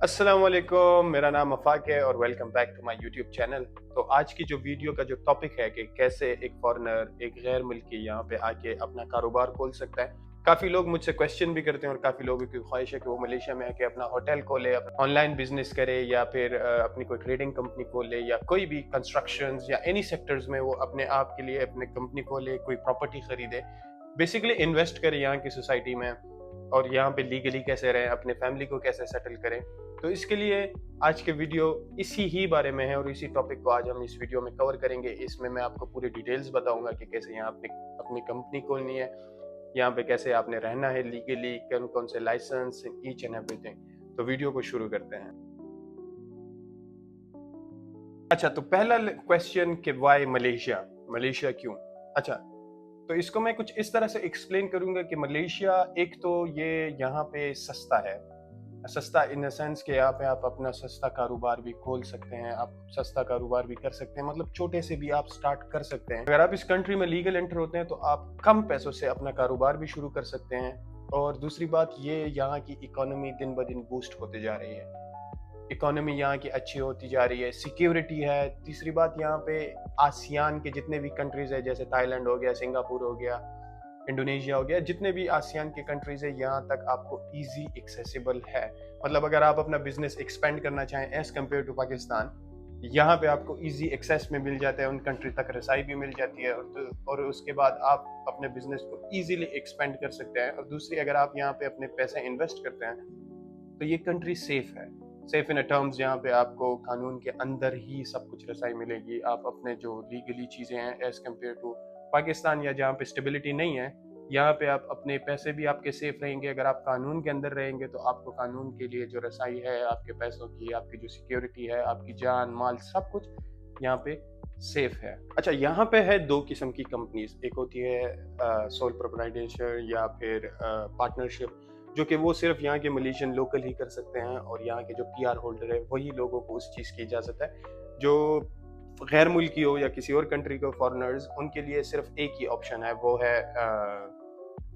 अस्सलाम वालेकुम, मेरा नाम अफाक है और welcome back to my YouTube channel. तो आज की जो वीडियो का जो टॉपिक है कि कैसे एक फॉरेनर एक गैर मुल्की यहाँ पे आके अपना कारोबार खोल सकता है। काफ़ी लोग मुझसे क्वेश्चन भी करते हैं और काफ़ी लोगों की ख्वाहिश है कि वो मलेशिया में आके अपना होटल खोले, ऑनलाइन बिजनेस करे या फिर अपनी कोई ट्रेडिंग कंपनी खोले या कोई भी कंस्ट्रक्शन या एनी सेक्टर्स में वो अपने आप के लिए अपने कंपनी खोले, कोई प्रॉपर्टी खरीदे, बेसिकली इन्वेस्ट करे यहाँ की सोसाइटी में और यहाँ पे लीगली कैसे रहें, अपने फैमिली को कैसे सेटल करें। तो इसके लिए आज के वीडियो इसी ही बारे में है और इसी टॉपिक को आज हम इस वीडियो में कवर करेंगे। इसमें मैं आपको पूरी डिटेल्स बताऊंगा कि कैसे यहाँ अपनी अपनी कंपनी खोलनी है, यहाँ पे कैसे आपने रहना है लीगली, कौन कौन से लाइसेंस, ईच एंड एवरीथिंग। तो वीडियो को शुरू करते हैं। अच्छा, तो पहला क्वेश्चन कि वाई मलेशिया, मलेशिया क्यों? अच्छा, तो इसको मैं कुछ इस तरह से एक्सप्लेन करूंगा कि मलेशिया एक तो ये यहाँ पे सस्ता है, सस्ता इन द सेंस कि यहाँ पे आप अपना सस्ता कारोबार भी खोल सकते हैं, आप सस्ता कारोबार भी कर सकते हैं, मतलब छोटे से भी आप स्टार्ट कर सकते हैं। अगर आप इस कंट्री में लीगल एंटर होते हैं तो आप कम पैसों से अपना कारोबार भी शुरू कर सकते हैं। और दूसरी बात, ये यहाँ की इकोनॉमी दिन ब दिन बूस्ट होते जा रही है, इकोनॉमी यहाँ की अच्छी होती जा रही है, सिक्योरिटी है। तीसरी बात, यहाँ पे आसियान के जितने भी कंट्रीज है, जैसे थाईलैंड हो गया, सिंगापुर हो गया, इंडोनेशिया हो गया, जितने भी आसियान के कंट्रीज है, यहाँ तक आपको इजी एक्सेसिबल है। मतलब अगर आप अपना बिजनेस एक्सपेंड करना चाहें एज कम्पेयर टू पाकिस्तान, यहाँ पे आपको इजी एक्सेस में मिल जाता है, उन कंट्री तक रसाई भी मिल जाती है और उसके बाद आप अपने बिजनेस को इजीली एक्सपेंड कर सकते हैं। और दूसरी, अगर आप यहाँ पे अपने पैसे इन्वेस्ट करते हैं तो ये कंट्री सेफ है, सेफ इन टर्म्स यहाँ पे आपको कानून के अंदर ही सब कुछ रसाई मिलेगी। आप अपने जो लीगली चीज़ें हैं एज कम्पेयर टू पाकिस्तान या जहाँ पे स्टेबिलिटी नहीं है, यहाँ पे आप अपने पैसे भी आपके सेफ रहेंगे। अगर आप कानून के अंदर रहेंगे तो आपको कानून के लिए जो रसाई है आपके पैसों की, आपकी जो सिक्योरिटी है, आपकी जान माल सब कुछ यहाँ पे सेफ है। अच्छा, यहाँ पे है दो किस्म की कंपनीज, एक होती है सोल प्रोप्राइटरशिप या फिर पार्टनरशिप, जो कि वो सिर्फ यहाँ के मलेशियन लोकल ही कर सकते हैं और यहाँ के जो पीआर होल्डर है वही लोगों को उस चीज़ की इजाज़त है। जो गैर मुल्की हो या किसी और कंट्री के फॉरेनर्स, उनके लिए सिर्फ एक ही ऑप्शन है, वो है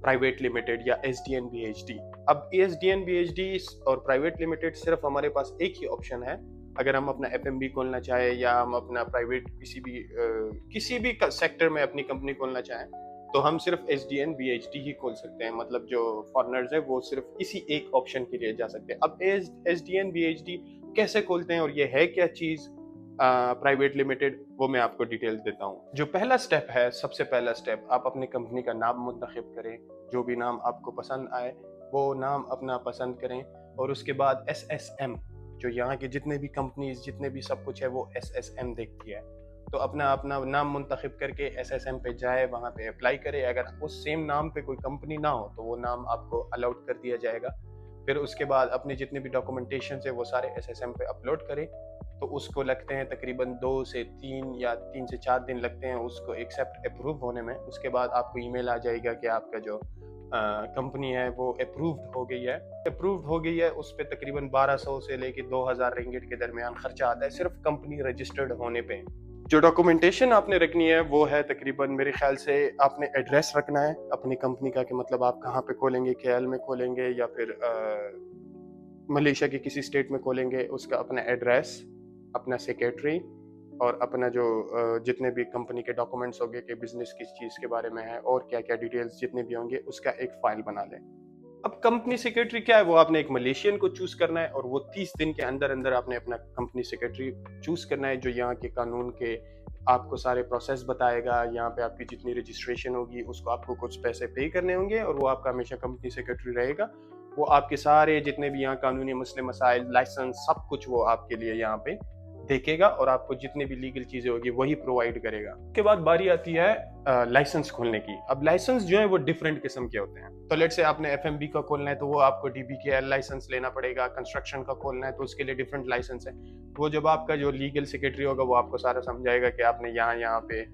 प्राइवेट लिमिटेड या SDN-BHD। अब SDN-BHD और प्राइवेट लिमिटेड सिर्फ हमारे पास एक ही ऑप्शन है। अगर हम अपना FMB खोलना चाहें या हम अपना प्राइवेट किसी भी सेक्टर में अपनी कंपनी खोलना चाहें तो हम सिर्फ SDN-BHD ही खोल सकते हैं। मतलब जो फॉरेनर्स है वो सिर्फ इसी एक ऑप्शन के लिए जा सकते हैं। अब SDN-BHD कैसे खोलते हैं और ये है क्या चीज़ प्राइवेट लिमिटेड, वो मैं आपको डिटेल्स देता हूँ। जो पहला स्टेप है, सबसे पहला स्टेप, आप अपनी कंपनी का नाम मुंतखब करें। जो भी नाम आपको पसंद आए वो नाम अपना पसंद करें और उसके बाद SSM, जो यहाँ के जितने भी कंपनीज जितने भी सब कुछ है वो SSM देखती है। तो अपना अपना नाम मुंतखब करके SSM पे जाए, वहाँ पे अप्लाई करे। अगर उस सेम नाम पे कोई कंपनी ना हो तो वो नाम आपको अलाउड कर दिया जाएगा। फिर उसके बाद अपने जितने भी डॉक्यूमेंटेशन है वो सारे SSM पे अपलोड करें। तो उसको लगते हैं तकरीबन 2 से 3 या 3 से 4 दिन लगते हैं उसको एक्सेप्ट अप्रूव होने में। उसके बाद आपको ईमेल आ जाएगा कि आपका जो कंपनी है वो अप्रूव्ड हो गई है। अप्रूव्ड हो गई है, उस पर तकरीबन 1200 से लेके 2000 रिंगिट के दरमियान खर्चा आता है सिर्फ कंपनी रजिस्टर्ड होने पे। जो डॉक्यूमेंटेशन आपने रखनी है वो है तकरीबन, मेरे ख्याल से आपने एड्रेस रखना है अपनी कंपनी का, कि मतलब आप कहाँ पे खोलेंगे, KL में खोलेंगे या फिर मलेशिया के किसी स्टेट में खोलेंगे, उसका अपना एड्रेस, अपना सेक्रेटरी और अपना जो जितने भी कंपनी के डॉक्यूमेंट्स होंगे कि बिजनेस किस चीज़ के बारे में है और क्या क्या डिटेल्स जितने भी होंगे, उसका एक फाइल बना लें। अब कंपनी सेक्रेटरी क्या है, वो आपने एक मलेशियन को चूज करना है और वो 30 दिन के अंदर अंदर आपने अपना कंपनी सेक्रेटरी चूज करना है, जो यहाँ के कानून के आपको सारे प्रोसेस बताएगा। यहाँ पे आपकी जितनी रजिस्ट्रेशन होगी उसको आपको कुछ पैसे पे करने होंगे और वो आपका हमेशा कंपनी सेक्रेटरी रहेगा। वो आपके सारे जितने भी यहाँ कानूनी मसले मसाइल, लाइसेंस, सब कुछ वो आपके लिए यहाँ पे देखेगा और आपको जितनी भी लीगल चीजें होगी वही प्रोवाइड करेगा। उसके बाद बारी आती है लाइसेंस खोलने की। अब लाइसेंस जो है वो डिफरेंट किस्म के होते हैं। तो लेट से आपने FMB का खोलना है तो वो आपको DBKL लाइसेंस लेना पड़ेगा। कंस्ट्रक्शन का खोलना है तो उसके लिए डिफरेंट लाइसेंस है। वो जब आपका जो लीगल सेक्रेटरी होगा वो आपको सारा समझाएगा कि आपने यहाँ पे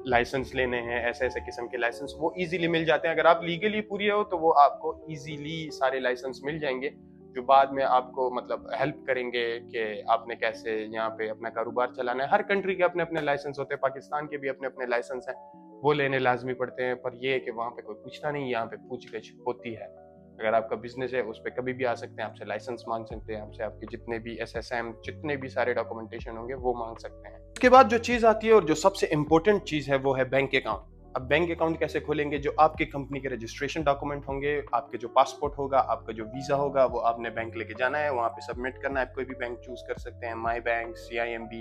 लाइसेंस लेने हैं, ऐसे ऐसे किस्म के लाइसेंस वो इजीली मिल जाते हैं। अगर आप लीगली पूरी हो तो वो आपको इजीली सारे लाइसेंस मिल जाएंगे, जो बाद में आपको मतलब हेल्प करेंगे कि आपने कैसे यहाँ पे अपना कारोबार चलाना है। हर कंट्री के अपने अपने लाइसेंस होते हैं, पाकिस्तान के भी अपने अपने लाइसेंस हैं, वो लेने लाजमी पड़ते हैं। पर ये है कि वहाँ पे कोई पूछता नहीं, यहाँ पे पूछताछ होती है। अगर आपका बिजनेस है उस पर कभी भी आ सकते हैं, आपसे लाइसेंस मांग सकते हैं, आपसे आपके जितने भी SSM जितने भी सारे डॉक्यूमेंटेशन होंगे वो मांग सकते हैं। उसके बाद जो चीज़ आती है और जो सबसे इंपॉर्टेंट चीज़ है वो है बैंक अकाउंट। अब बैंक अकाउंट कैसे खोलेंगे? जो आपकी कंपनी के रजिस्ट्रेशन डॉक्यूमेंट होंगे, आपके जो पासपोर्ट होगा, आपका जो वीज़ा होगा, वो आपने बैंक लेके जाना है, वहाँ पे सबमिट करना है। कोई भी बैंक चूज कर सकते हैं, माई बैंक, CIMB,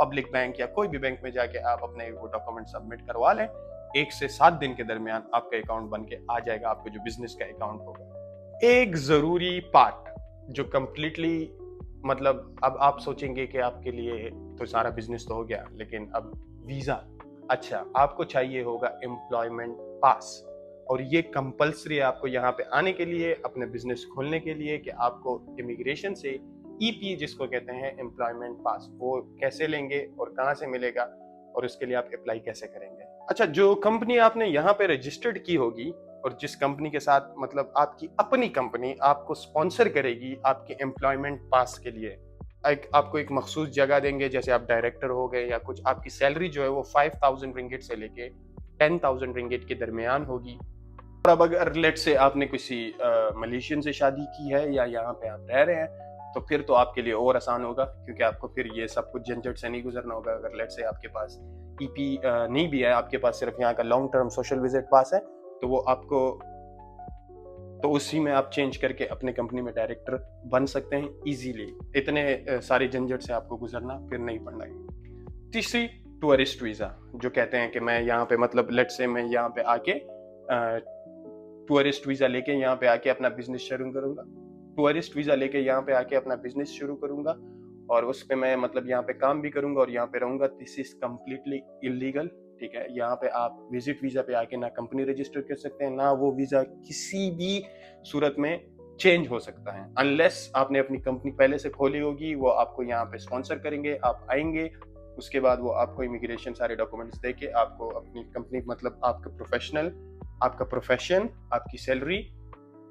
पब्लिक बैंक, या कोई भी बैंक में जाके आप अपने वो डॉक्यूमेंट सबमिट करवा लें। 1 से 7 दिन के दरमियान आपका अकाउंट बन के आ जाएगा, आपका जो बिजनेस का अकाउंट होगा। एक जरूरी पार्ट जो कंप्लीटली मतलब अब आप सोचेंगे कि आपके लिए तो सारा बिजनेस तो हो गया, लेकिन अब वीजा, अच्छा आपको चाहिए होगा एम्प्लॉयमेंट पास, और ये कंपलसरी है आपको यहाँ पे आने के लिए, अपने बिजनेस खोलने के लिए, कि आपको इमिग्रेशन से EP जिसको कहते हैं एम्प्लॉयमेंट पास, वो कैसे लेंगे और कहाँ से मिलेगा और उसके लिए आप अप्लाई कैसे करेंगे। अच्छा, जो कंपनी आपने यहाँ पे रजिस्टर्ड की होगी और जिस कंपनी के साथ मतलब आपकी अपनी कंपनी आपको स्पॉन्सर करेगी आपके एम्प्लॉयमेंट पास के लिए, आपको एक मखसूस जगह देंगे, जैसे आप डायरेक्टर हो गए या कुछ, आपकी सैलरी जो है वो 5,000 रिंगिट से लेके 10,000 रिंगिट के दरमियान होगी। और अब अगर लेट से आपने किसी मलेशियन से शादी की है या यहाँ पे आप रह रहे हैं, तो फिर तो आपके लिए और आसान होगा, क्योंकि आपको फिर ये सब कुछ झंझट से नहीं गुजरना होगा। अगर लेट से आपके पास EP नहीं भी है, आपके पास सिर्फ यहाँ का लॉन्ग टर्म सोशल विजिट पास है, तो वो आपको, तो उसी में आप चेंज करके अपने कंपनी में डायरेक्टर बन सकते हैं इजीली। इतने सारे झंझट से आपको गुजरना फिर नहीं पड़ना है। तीसरी, टूरिस्ट वीज़ा, जो कहते हैं कि मैं यहाँ पे मतलब लेट से मैं यहाँ पे आके टूरिस्ट वीज़ा लेके यहाँ पे आके अपना बिजनेस शुरू करूँगा, टूरिस्ट वीज़ा लेके यहाँ पे आके अपना बिजनेस शुरू करूँगा और उस पे मैं मतलब यहाँ पे काम भी करूँगा और यहाँ पे रहूँगा। दिस इज कम्प्लीटली इलीगल, ठीक है। यहाँ पे आप विजिट वीज़ा पे आके ना कंपनी रजिस्टर कर सकते हैं, ना वो वीज़ा किसी भी सूरत में चेंज हो सकता है, अनलेस आपने अपनी कंपनी पहले से खोली होगी, वो आपको यहाँ पे स्पॉन्सर करेंगे, आप आएंगे, उसके बाद वो आपको इमिग्रेशन सारे डॉक्यूमेंट्स देके आपको अपनी कंपनी मतलब आपका प्रोफेशनल, आपका प्रोफेशन, आपकी सैलरी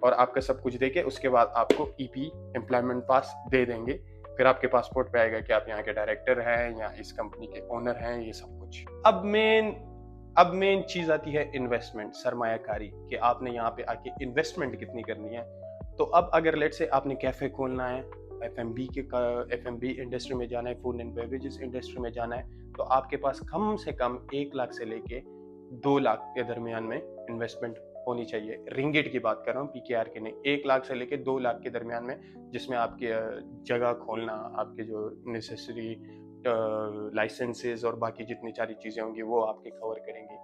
और आपका सब कुछ देके उसके बाद आपको EP एम्प्लॉयमेंट पास दे देंगे। फिर आपके पासपोर्ट पे आएगा कि आप यहाँ के डायरेक्टर हैं या इस कंपनी के ओनर हैं, ये सब कुछ। अब मेन चीज आती है इन्वेस्टमेंट, सरमायाकारी, कि आपने यहाँ पे आके इन्वेस्टमेंट कितनी करनी है। तो अब अगर लेट से आपने कैफे खोलना है, FMB इंडस्ट्री में जाना है, फूड एंड बेवरेजेस इंडस्ट्री में जाना है, तो आपके पास कम से कम 1 लाख से लेके 2 लाख के दरमियान में इन्वेस्टमेंट होनी चाहिए। रिंगिट की बात कर रहा हूँ, PKR की नहीं। 1 लाख से लेके 2 लाख के दरमियान में, जिसमें आपके जगह खोलना, आपके जो नेसेसरी लाइसेंसेस और बाकी जितनी सारी चीज़ें होंगी वो आपके कवर करेंगे।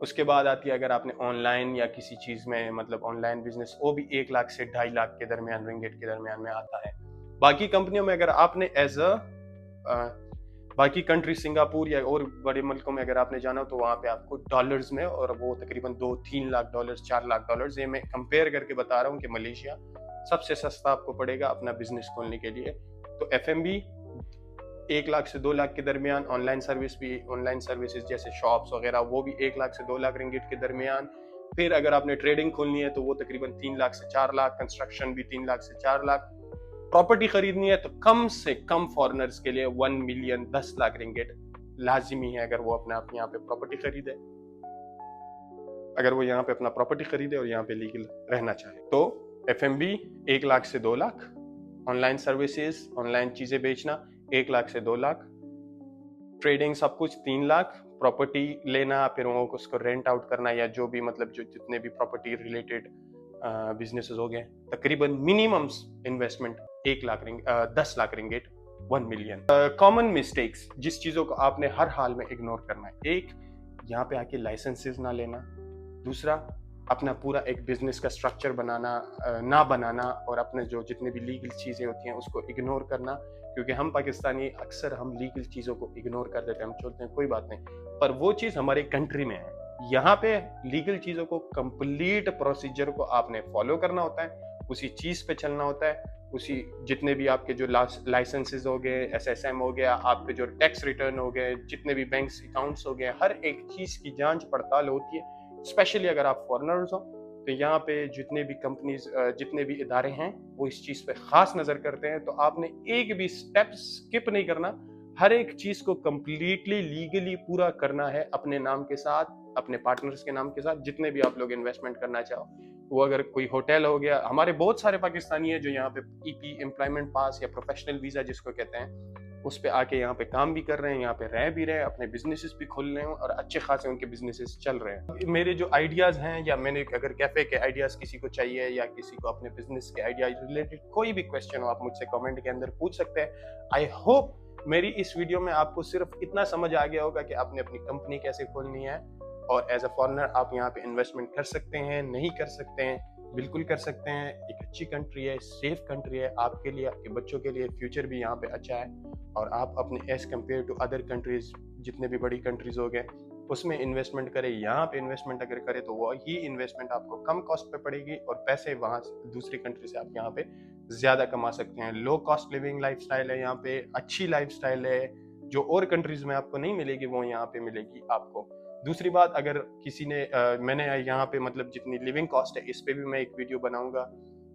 उसके बाद आती है अगर आपने ऑनलाइन या किसी चीज़ में मतलब ऑनलाइन बिजनेस, वो भी 1 लाख से 2.5 लाख के दरमियान रिंगिट के दरमियान में आता है। बाकी कंपनियों में अगर आपने बाकी कंट्री सिंगापुर या और बड़े मुल्कों में अगर आपने जाना हो तो वहाँ पे आपको डॉलर्स में, और वो तकरीबन 2-3 लाख डॉलर्स, 4 लाख डॉलर्स, ये मैं कंपेयर करके बता रहा हूँ कि मलेशिया सबसे सस्ता आपको पड़ेगा अपना बिजनेस खोलने के लिए। तो FMB 1 लाख से 2 लाख के दरमियान, ऑनलाइन सर्विसेज जैसे शॉप्स वगैरह वो भी 1 लाख से 2 लाख रिंगिट के दरमियान। फिर अगर आपने ट्रेडिंग खोलनी है तो वो तकरीबन 3 लाख से 4 लाख, कंस्ट्रक्शन भी 3 लाख से 4 लाख। प्रॉपर्टी खरीदनी है तो कम से कम फॉरेनर्स के लिए 1 मिलियन 10 लाख रिंगिट लाजिमी है, अगर वो अपने आप यहाँ पे प्रॉपर्टी खरीदे, अगर वो यहाँ पे अपना प्रॉपर्टी खरीदे और यहाँ पे लीगल रहना चाहे। तो FMB 1 लाख से 2 लाख, ऑनलाइन सर्विसेज, ऑनलाइन चीजें बेचना 1 लाख से 2 लाख, ट्रेडिंग सब कुछ 3 लाख, प्रॉपर्टी लेना फिर वो उसको रेंट आउट करना या जो भी मतलब जो जितने भी प्रॉपर्टी रिलेटेड बिजनेसेस हो गए, तकरीबन minimum investment 10 lakh ringgit, 1 million. Common mistakes, जिस चीज़ों को आपने हर हाल में इग्नोर करना है, एक, यहाँ पे आके लाइसेंसेस ना लेना, दूसरा, अपना पूरा एक बिजनेस का स्ट्रक्चर ना बनाना और अपने जो जितने भी लीगल चीज़ें होती हैं उसको इग्नोर करना, क्योंकि हम पाकिस्तानी अक्सर हम लीगल चीज़ों को इग्नोर कर देते हैं, हम सोचते हैं कोई बात नहीं, पर वो चीज़ हमारे कंट्री में है। यहाँ पे लीगल चीज़ों को कंप्लीट प्रोसीजर को आपने फॉलो करना होता है, उसी चीज़ पे चलना होता है, उसी जितने भी आपके जो लाइसेंसेस हो गए, SSM हो गया, आपके जो टैक्स रिटर्न हो गए, जितने भी बैंक अकाउंट्स हो गए, हर एक चीज़ की जांच पड़ताल होती है। स्पेशली अगर आप फॉरेनर्स हो तो यहाँ पे जितने भी कंपनीज, जितने भी इदारे हैं वो इस चीज़ पे खास नज़र करते हैं। तो आपने एक भी स्टेप स्किप नहीं करना, हर एक चीज़ को कंप्लीटली लीगली पूरा करना है, अपने नाम के साथ, अपने पार्टनर्स के नाम के साथ, जितने भी आप लोग इन्वेस्टमेंट करना चाहो वो अगर कोई होटल हो गया, हमारे बहुत सारे पाकिस्तानी हैं जो यहाँ पे ईपी एम्प्लॉयमेंट पास या प्रोफेशनल वीज़ा जिसको कहते हैं उस पे आके यहाँ पे काम भी कर रहे हैं, यहाँ पे रह भी रहे हैं, अपने बिजनेसेस भी खोल रहे हैं और अच्छे खासे उनके बिजनेसेस चल रहे हैं। मेरे जो आइडियाज़ हैं या मैंने अगर कैफ़े के आइडियाज़ किसी को चाहिए या किसी को अपने बिजनेस के आइडिया रिलेटेड कोई भी क्वेश्चन हो आप मुझसे कमेंट के अंदर पूछ सकते हैं। आई होप मेरी इस वीडियो में आपको सिर्फ इतना समझ आ गया होगा कि आपने अपनी कंपनी कैसे खोलनी है और एज अ फॉरेनर आप यहाँ पे इन्वेस्टमेंट कर सकते हैं, नहीं कर सकते हैं, बिल्कुल कर सकते हैं। एक अच्छी कंट्री है, सेफ कंट्री है आपके लिए, आपके बच्चों के लिए, फ्यूचर भी यहाँ पे अच्छा है और आप अपने as compared to other countries जितने भी बड़ी कंट्रीज हो गए उसमें इन्वेस्टमेंट करें। यहाँ पे इन्वेस्टमेंट अगर करें तो वही इन्वेस्टमेंट आपको कम कॉस्ट पे पड़ेगी और पैसे वहाँ दूसरी कंट्री से आप यहाँ पे ज़्यादा कमा सकते हैं। Low cost living life style है यहाँ पे, अच्छी लाइफ स्टाइल है जो और कंट्रीज में आपको नहीं मिलेगी वो यहाँ पे मिलेगी आपको। दूसरी बात, अगर किसी ने मैंने यहाँ पे मतलब जितनी लिविंग कॉस्ट है इस पे भी मैं एक वीडियो बनाऊंगा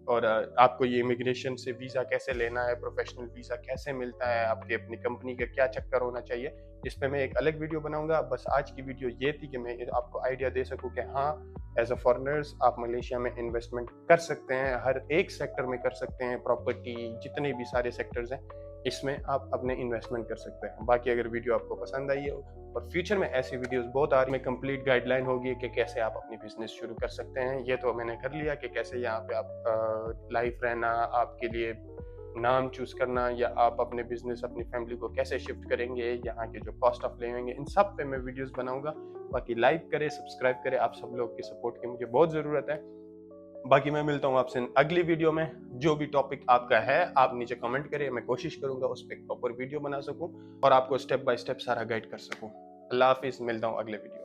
और आपको ये इमिग्रेशन से वीज़ा कैसे लेना है, प्रोफेशनल वीज़ा कैसे मिलता है, आपकी अपनी कंपनी का क्या चक्कर होना चाहिए, इस पे मैं एक अलग वीडियो बनाऊंगा। बस आज की वीडियो ये थी कि मैं आपको आइडिया दे सकूं कि हाँ एज अ फॉरेनर्स आप मलेशिया में इन्वेस्टमेंट कर सकते हैं, हर एक सेक्टर में कर सकते हैं, प्रॉपर्टी जितने भी सारे सेक्टर्स हैं इसमें आप अपने इन्वेस्टमेंट कर सकते हैं। बाकी अगर वीडियो आपको पसंद आई हो और फ्यूचर में ऐसी वीडियोस बहुत आ रही हैं, कंप्लीट गाइडलाइन होगी कि कैसे आप अपनी बिजनेस शुरू कर सकते हैं। ये तो मैंने कर लिया कि कैसे यहाँ पे आप लाइफ रहना, आपके लिए नाम चूज करना या आप अपने बिजनेस अपनी फैमिली को कैसे शिफ्ट करेंगे, यहाँ के जो कॉस्ट ऑफ लिविंग है, इन सब पे मैं वीडियोस बनाऊंगा। बाकी लाइक करें, सब्सक्राइब करें, आप सब लोग की सपोर्ट की मुझे बहुत ज़रूरत है। बाकी मैं मिलता हूँ आपसे अगली वीडियो में। जो भी टॉपिक आपका है आप नीचे कमेंट करें, मैं कोशिश करूंगा उस पर प्रॉपर वीडियो बना सकूं और आपको स्टेप बाय स्टेप सारा गाइड कर सकूं। अल्लाह हाफिज़, मिलता हूँ अगले वीडियो।